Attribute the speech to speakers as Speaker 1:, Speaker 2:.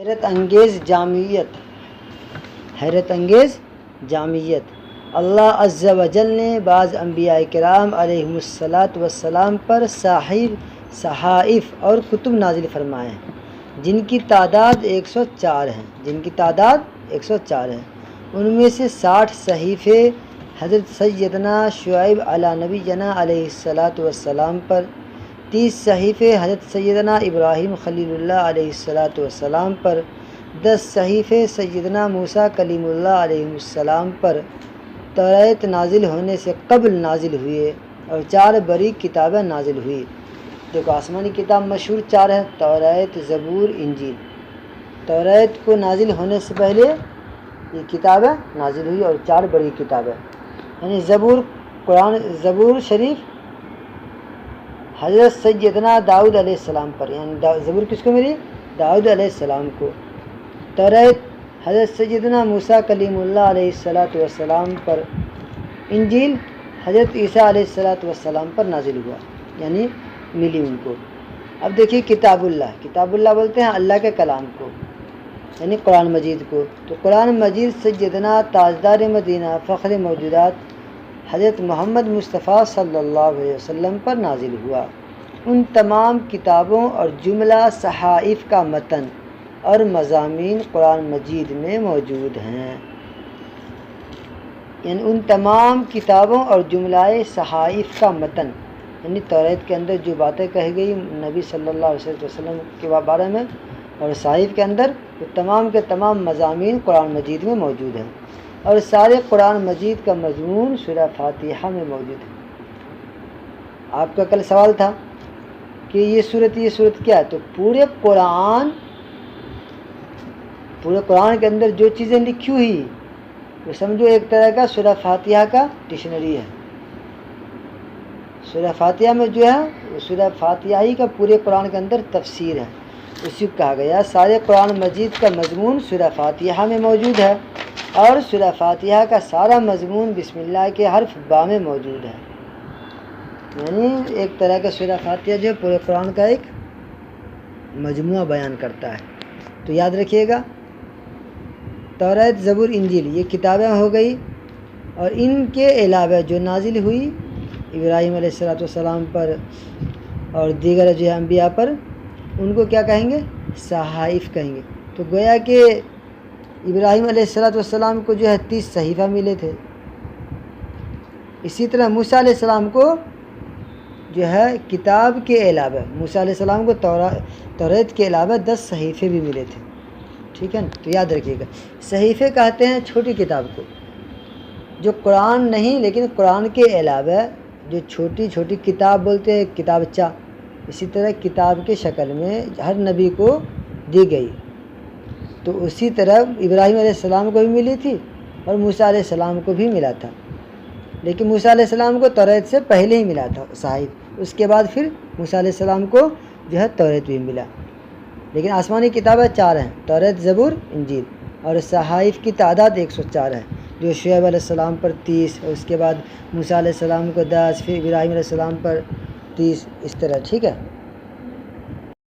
Speaker 1: حیرت انگیز جامعیت، حیرت انگیز جامعیت اللہ عز و جل نے بعض انبیاء کرام علیہم الصلاۃ پر صحائف اور کتب نازل فرمائے ہیں جن کی تعداد 104 ہیں، ان میں سے 60 صحیفے حضرت سیدنا شعیب علی نبینا علیہ السلام پر، 30 صحیفے حضرت سیدنا ابراہیم خلیل اللہ علیہ السلام پر، 10 صحیفے سیدنا موسیٰ کلیم اللہ علیہ السلام پر توریت نازل ہونے سے قبل نازل ہوئے، اور 4 بڑی کتابیں نازل ہوئی۔ دیکھو آسمانی کتاب مشہور 4 ہے، توریت، زبور، انجیل۔ توریت کو نازل ہونے سے پہلے یہ کتابیں نازل ہوئی اور 4 بڑی کتابیں، یعنی زبور شریف حضرت سیدنا داؤد علیہ السلام پر، یعنی زبور کس کو ملی؟ داؤد علیہ السلام کو۔ توریت حضرت سیدنا موسیٰ کلیم اللہ علیہ السلام پر۔ انجیل حضرت عیسیٰ علیہ السلام پر نازل ہوا، یعنی ملی ان کو۔ اب دیکھیے کتاب اللہ بولتے ہیں اللہ کے کلام کو، یعنی قرآن مجید کو۔ تو قرآن مجید سیدنا تاجدار مدینہ فخر موجودات حضرت محمد مصطفیٰ صلی اللہ علیہ وسلم پر نازل ہوا۔ ان تمام کتابوں اور جملہ صحائف کا متن اور مضامین قرآن مجید میں موجود ہیں، یعنی ان تمام کتابوں اور جملہ صحائف کا متن، یعنی توریت کے اندر جو باتیں کہی گئی نبی صلی اللہ علیہ وسلم کے بارے میں، اور صحائف کے اندر وہ تمام کے تمام مضامین قرآن مجید میں موجود ہیں، اور سارے قرآن مجید کا مضمون سورہ فاتحہ میں موجود ہے۔ آپ کا کل سوال تھا کہ یہ صورت کیا ہے؟ تو پورے قرآن کے اندر جو چیزیں لکھی ہوئی وہ سمجھو ایک طرح کا سورہ فاتحہ کا ڈکشنری ہے۔ سورہ فاتحہ میں جو ہے وہ سورہ فاتحہ ہی کا پورے قرآن کے اندر تفسیر ہے، اسی کو کہا گیا سارے قرآن مجید کا مضمون سورہ فاتحہ میں موجود ہے، اور سورہ فاتحہ کا سارا مضمون بسم اللہ کے حرف با میں موجود ہے، یعنی ایک طرح کا سورہ فاتحہ جو ہے پورے قرآن کا ایک مجموعہ بیان کرتا ہے۔ تو یاد رکھیے گا توریت، زبور، انجیل یہ کتابیں ہو گئی، اور ان کے علاوہ جو نازل ہوئی ابراہیم علیہ السلام پر اور دیگر جو ہے انبیاء پر، ان کو کیا کہیں گے؟ صحائف کہیں گے۔ تو گویا کہ ابراہیم علیہ السلام کو جو ہے 30 صحیفہ ملے تھے، اسی طرح موسیٰ علیہ السلام کو جو ہے کتاب کے علاوہ، موسیٰ علیہ السلام کو توریت کے علاوہ 10 صحیفے بھی ملے تھے، ٹھیک ہے نا؟ تو یاد رکھیے گا صحیفے کہتے ہیں چھوٹی کتاب کو، جو قرآن نہیں لیکن قرآن کے علاوہ جو چھوٹی چھوٹی کتاب بولتے ہیں کتابچہ، اسی طرح کتاب کے شکل میں ہر نبی کو دی گئی۔ تو اسی طرح ابراہیم علیہ السلام کو بھی ملی تھی اور موسیٰ علیہ السلام کو بھی ملا تھا، لیکن موسیٰ علیہ السلام کو توریت سے پہلے ہی ملا تھا صحائف، اس کے بعد پھر موسیٰ علیہ السلام کو جو ہے توریت بھی ملا۔ لیکن آسمانی کتابیں 4 ہیں، توریت، زبور، انجیل، اور صحائف کی تعداد 104 ہے، جو شعیب علیہ السلام پر 30، اور اس کے بعد موسیٰ علیہ السلام کو 10، پھر ابراہیم علیہ السلام پر 30، اس طرح، ٹھیک ہے۔